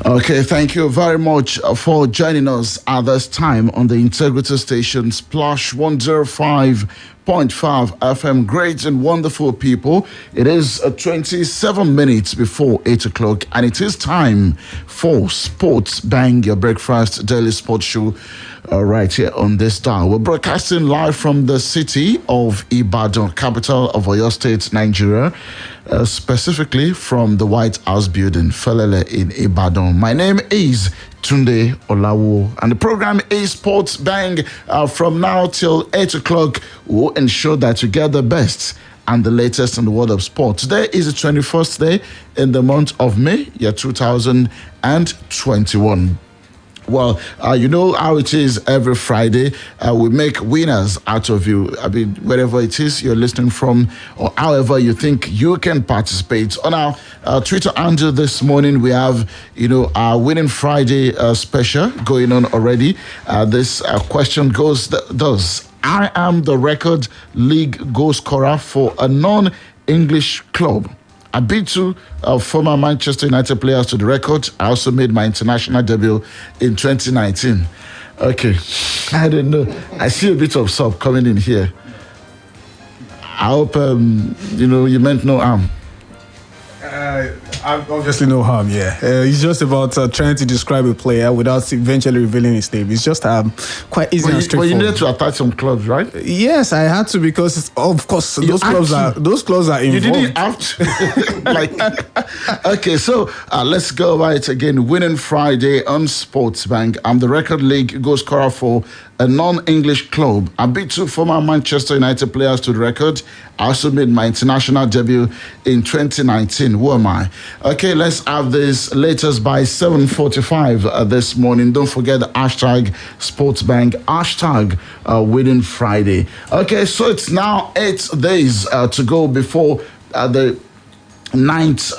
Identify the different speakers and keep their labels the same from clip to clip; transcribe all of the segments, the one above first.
Speaker 1: Okay, thank you very much for joining us at this time on the Integrity Station Splash 105.5 FM. Great and wonderful people. It is 27 minutes before 8 o'clock, and it is time for Sports Bang, your breakfast daily sports show right here on this dial. We're broadcasting live from the city of Ibadan, capital of Oyo State, Nigeria. Specifically from the White House building, Felele in Ibadan. My name is Tunde Olawuwo, and the program is Sports Bang. From now till 8 o'clock, we'll ensure that you get the best and the latest in the world of sport. Today is the 21st day in the month of May, year 2021. Well, you know how it is every Friday. We make winners out of you. I mean, wherever it is you're listening from, or however you think you can participate. On our Twitter handle this morning, we have, our Winning Friday special going on already. This question goes, thus, I am the record league goal scorer for a non-English club. I beat two former Manchester United players to the record. I also made my international debut in 2019. Okay, I don't know. I see a bit of sub coming in here. I hope, you meant no harm.
Speaker 2: Obviously no harm, yeah. It's just about trying to describe a player without eventually revealing his name. It's just quite easy and straightforward.
Speaker 1: But you needed to attach some clubs, right?
Speaker 2: Yes, I had to, because those clubs are involved.
Speaker 1: You didn't have to. Okay, so let's go over it again. Winning Friday on Sports Bank. I'm the record league goal scorer for a non-English club. I beat two former Manchester United players to the record. I also made my international debut in 2019. Who am I? Okay, let's have this latest by 7:45 this morning. Don't forget the hashtag SportsBank, hashtag Winning Friday. Okay, so it's now 8 days to go before the ninth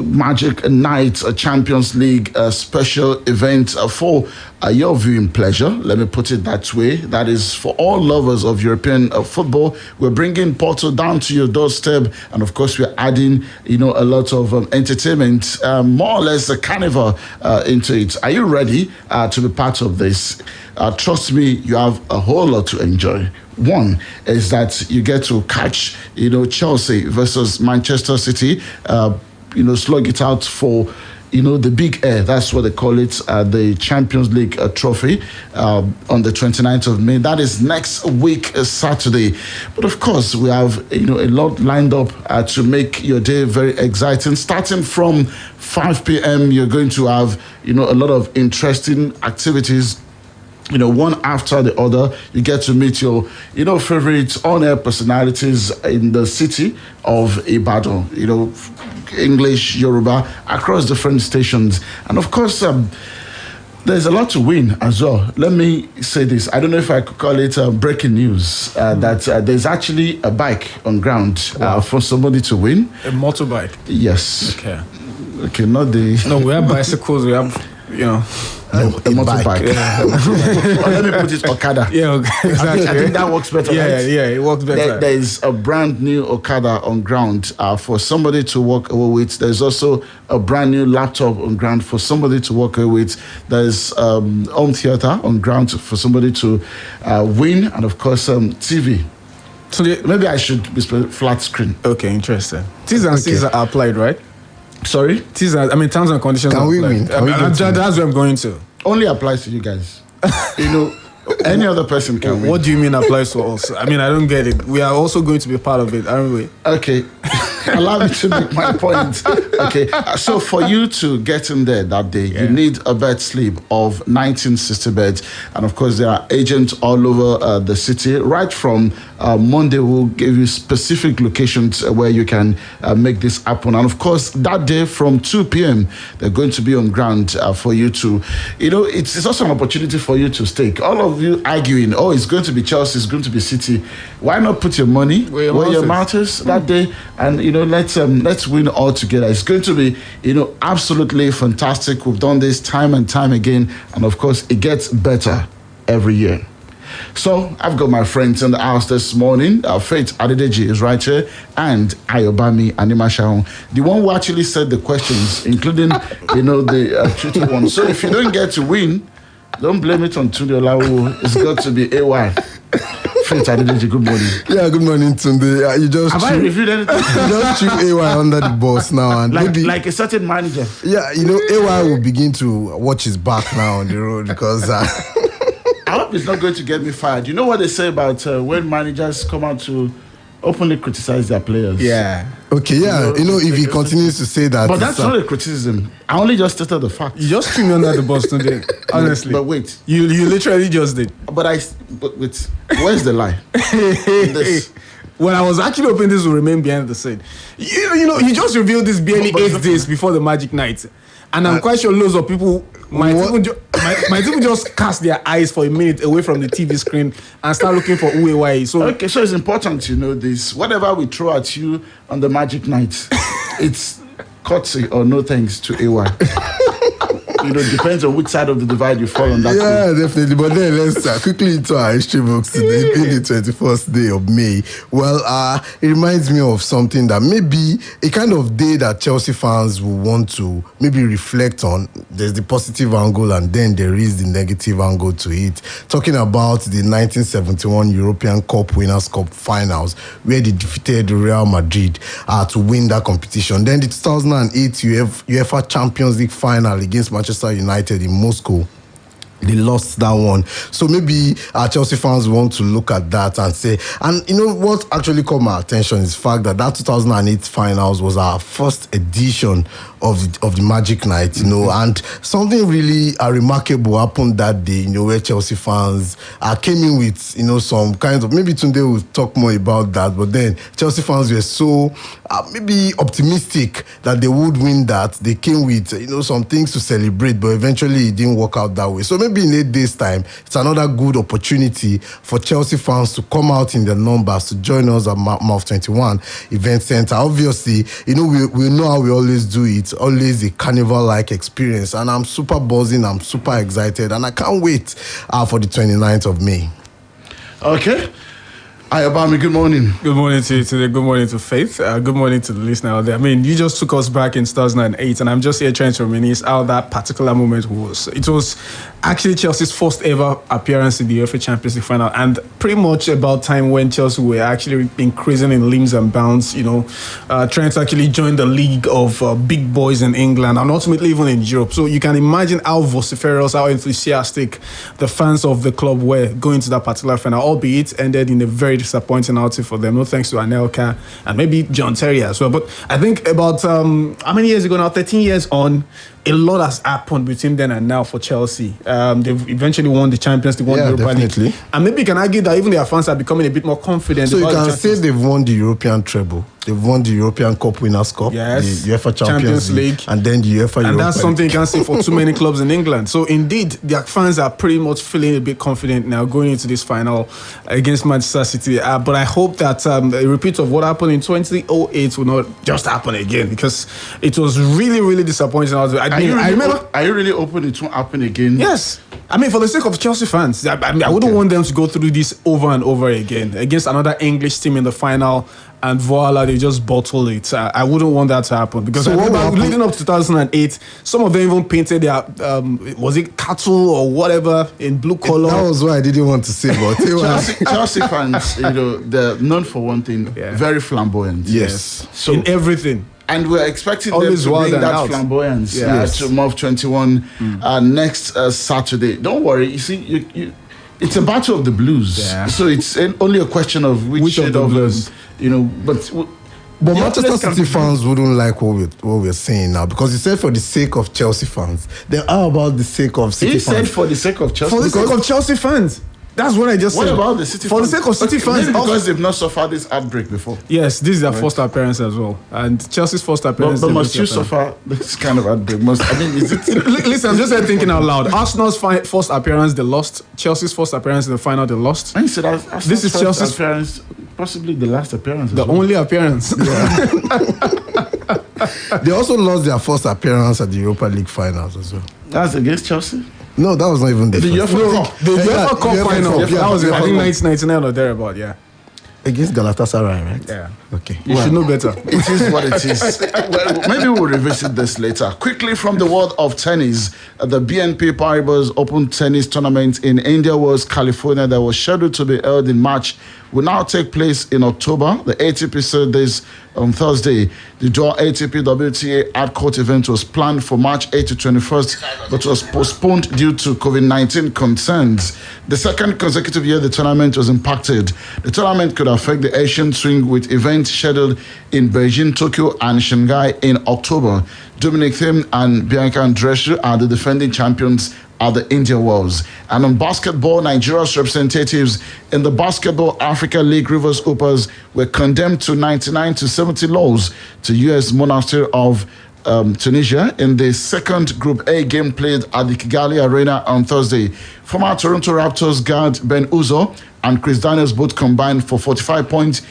Speaker 1: Magic Night Champions League special event for your viewing pleasure. Let me put it that way. That is for all lovers of European football. We're bringing Porto down to your doorstep, and of course we're adding a lot of entertainment, more or less a carnival into it. Are you ready to be part of this? Trust me, you have a whole lot to enjoy. One is that you get to catch, Chelsea versus Manchester City, slug it out for, the big air. That's what they call it, the Champions League trophy on the 29th of May. That is next week, Saturday. But of course, we have, a lot lined up to make your day very exciting. Starting from 5 p.m., you're going to have, a lot of interesting activities. One after the other. You get to meet your, favorite on-air personalities in the city of Ibadan, English, Yoruba, across different stations. And of course, there's a lot to win as well. Let me say this. I don't know if I could call it breaking news, that there's actually a bike on ground for somebody to win.
Speaker 2: A motorbike?
Speaker 1: Yes. Okay, not the...
Speaker 2: No, we have bicycles, we have,
Speaker 1: a motorbike.
Speaker 2: Yeah.
Speaker 1: Let me put it Okada.
Speaker 2: Yeah, okay, exactly.
Speaker 1: I think that works better.
Speaker 2: Yeah, it works better.
Speaker 1: There is a brand new Okada on ground for somebody to walk away with. There's also a brand new laptop on ground for somebody to walk away with. There's home theater on ground for somebody to win, and of course TV. So maybe I should be flat screen.
Speaker 2: Okay, interesting. T's and C's are applied, right?
Speaker 1: Sorry?
Speaker 2: Terms and conditions.
Speaker 3: Can we win?
Speaker 2: That's where I'm going to.
Speaker 1: Only applies to you guys. Any other person can win.
Speaker 2: What do you mean applies to us? I don't get it. We are also going to be part of it, aren't we?
Speaker 1: Okay. Allow me to make my point. Okay. So for you to get in there that day, you need a bed slip of 1960 beds. And of course, there are agents all over the city. Right from Monday, we'll give you specific locations where you can make this happen. And of course, that day from 2 p.m., they're going to be on ground for you to, it's also an opportunity for you to stake. All of you arguing, it's going to be Chelsea, it's going to be City. Why not put your money where your mouth is that day? And, let's win all together. It's going to be, absolutely fantastic. We've done this time and time again. And of course, it gets better every year. So I've got my friends in the house this morning. Faith Adedeji is right here, and Ayobami Animashaun, the one who actually said the questions, including the tricky one. So if you don't get to win, don't blame it on Tunde Olawuwo. It's got to be AY. Faith Adedeji, good morning.
Speaker 3: Yeah, good morning, Tunde. You just
Speaker 1: have I reviewed anything?
Speaker 3: You just threw AY under the bus now, and
Speaker 1: like a certain manager.
Speaker 3: Yeah, AY will begin to watch his back now on the road because.
Speaker 1: I hope it's not going to get me fired. You know what they say about when managers come out to openly criticize their players?
Speaker 3: Yeah. Okay, yeah. If he continues to say that.
Speaker 1: But that's not a criticism. I only just stated the fact.
Speaker 2: You just threw me under the bus today, honestly.
Speaker 1: But wait.
Speaker 2: You literally just did.
Speaker 1: But wait. Where's the lie? This.
Speaker 2: Well, I was actually hoping this will remain behind the scene. You just revealed this barely 8 days before the Magic Night. And I'm quite sure loads of people might even just cast their eyes for a minute away from the TV screen and start looking for UAY. So
Speaker 1: it's important to know this. Whatever we throw at you on the Magic Night, it's courtesy or no thanks to AY. Depends on which side of the divide you fall on that.
Speaker 3: Yeah, definitely. But then let's quickly into our history books today, being the 21st day of May. Well, it reminds me of something that maybe a kind of day that Chelsea fans will want to maybe reflect on. There's the positive angle and then there is the negative angle to it. Talking about the 1971 European Cup Winners' Cup finals, where they defeated Real Madrid to win that competition. Then the 2008 UEFA Champions League final against Manchester United in Moscow. They lost that one. So maybe our Chelsea fans want to look at that and say, and what actually caught my attention is the fact that 2008 finals was our first edition of the Magic Night, and something really remarkable happened that day, where Chelsea fans came in with, some kinds of, maybe Tunde will talk more about that, but then Chelsea fans were so maybe optimistic that they would win that. They came with, some things to celebrate, but eventually it didn't work out that way. So maybe in 8 days' time, it's another good opportunity for Chelsea fans to come out in their numbers to join us at MAF 21 Event Center. Obviously, we know how we always do it, always a carnival-like experience, and I'm super buzzing, I'm super excited, and I can't wait for the 29th of May.
Speaker 1: Okay. Ayobami, good morning.
Speaker 2: Good morning to you today. Good morning to Faith. Good morning to the listener out there. I mean, you just took us back in 2008, and I'm just here trying to reminisce how that particular moment was. It was actually Chelsea's first ever appearance in the UEFA Champions League final, and pretty much about time when Chelsea were actually increasing in leaps and bounds, trying to actually join the league of big boys in England and ultimately even in Europe. So you can imagine how vociferous, how enthusiastic the fans of the club were going to that particular final, albeit ended in a very disappointing outing for them. No thanks to Anelka and maybe John Terry as well. But I think about how many years ago now, 13 years on, a lot has happened between then and now for Chelsea. They've eventually won the Champions League, won the Europa League. And maybe you can argue that even their fans are becoming a bit more confident.
Speaker 3: So you can say they've won the European treble. They've won the European Cup Winners' Cup,
Speaker 2: yes,
Speaker 3: the UEFA Champions League, and then the UEFA Europa.
Speaker 2: And that's something you can't say for too many clubs in England. So indeed, their fans are pretty much feeling a bit confident now going into this final against Manchester City. But I hope that a repeat of what happened in 2008 will not just happen again, because it was really, really disappointing. I remember.
Speaker 1: Are you really hoping it won't happen again?
Speaker 2: Yes. I mean, for the sake of Chelsea fans, I wouldn't want them to go through this over and over again against another English team in the final, and voila, they just bottle it. I wouldn't want that to happen, because leading up to 2008, some of them even painted their, was it cattle or whatever in blue color?
Speaker 3: That was what I didn't want to say, but
Speaker 1: Chelsea fans, they're known for one thing, very flamboyant.
Speaker 3: Yes.
Speaker 2: So in everything.
Speaker 1: And we're expecting them to bring that flamboyance to MOV 21 next Saturday. Don't worry, you see, it's a battle of the blues. Yeah. So it's only a question of which shade of blues,
Speaker 3: But Manchester City fans wouldn't like what we're saying now, because you said for the sake of Chelsea fans. Then how about the sake of City fans?
Speaker 1: He said for the sake of Chelsea.
Speaker 2: For the sake of Chelsea fans. That's what I just said.
Speaker 1: What about the City fans?
Speaker 2: For the sake of City fans.
Speaker 1: Maybe because they've not suffered this outbreak before.
Speaker 2: Yes, this is their first appearance as well. And Chelsea's first appearance.
Speaker 1: But must you suffer this kind of outbreak? Is it?
Speaker 2: Listen, I'm just thinking out loud. Arsenal's first appearance, they lost. Chelsea's first appearance in the final, they lost.
Speaker 1: And so this is Chelsea's appearance, possibly the last appearance.
Speaker 2: The only appearance.
Speaker 3: They also lost their first appearance at the Europa League finals as well.
Speaker 1: That's against Chelsea?
Speaker 3: No, that was not even the
Speaker 1: The
Speaker 3: first.
Speaker 1: UEFA
Speaker 3: No,
Speaker 1: Cup.
Speaker 2: The UEFA Cup final.
Speaker 3: Cup,
Speaker 2: That was, I
Speaker 3: UEFA
Speaker 2: think,
Speaker 3: Cup.
Speaker 2: 1999 or thereabout, yeah.
Speaker 3: Against Galatasaray, right?
Speaker 2: Yeah.
Speaker 3: Okay.
Speaker 2: You should know better.
Speaker 1: It is what it is. Well, maybe we'll revisit this later. Quickly from the world of tennis, the BNP Paribas Open Tennis Tournament in India Wells, California, that was scheduled to be held in March, will now take place in October. The ATP said this on Thursday. The dual ATP WTA hard-court event was planned for March 8 to 21st, but was postponed due to COVID-19 concerns. The second consecutive year the tournament was impacted. The tournament could affect the Asian swing with events scheduled in Beijing, Tokyo, and Shanghai in October. Dominic Thiem and Bianca Andreescu are the defending champions at the India Wells. And on basketball, Nigeria's representatives in the Basketball Africa League Rivers Hoopers were condemned to 99 to 70 lows to U.S. Monastir of Tunisia in the second Group A game played at the Kigali Arena on Thursday. Former Toronto Raptors guard Ben Uzo and Chris Daniels both combined for 45 points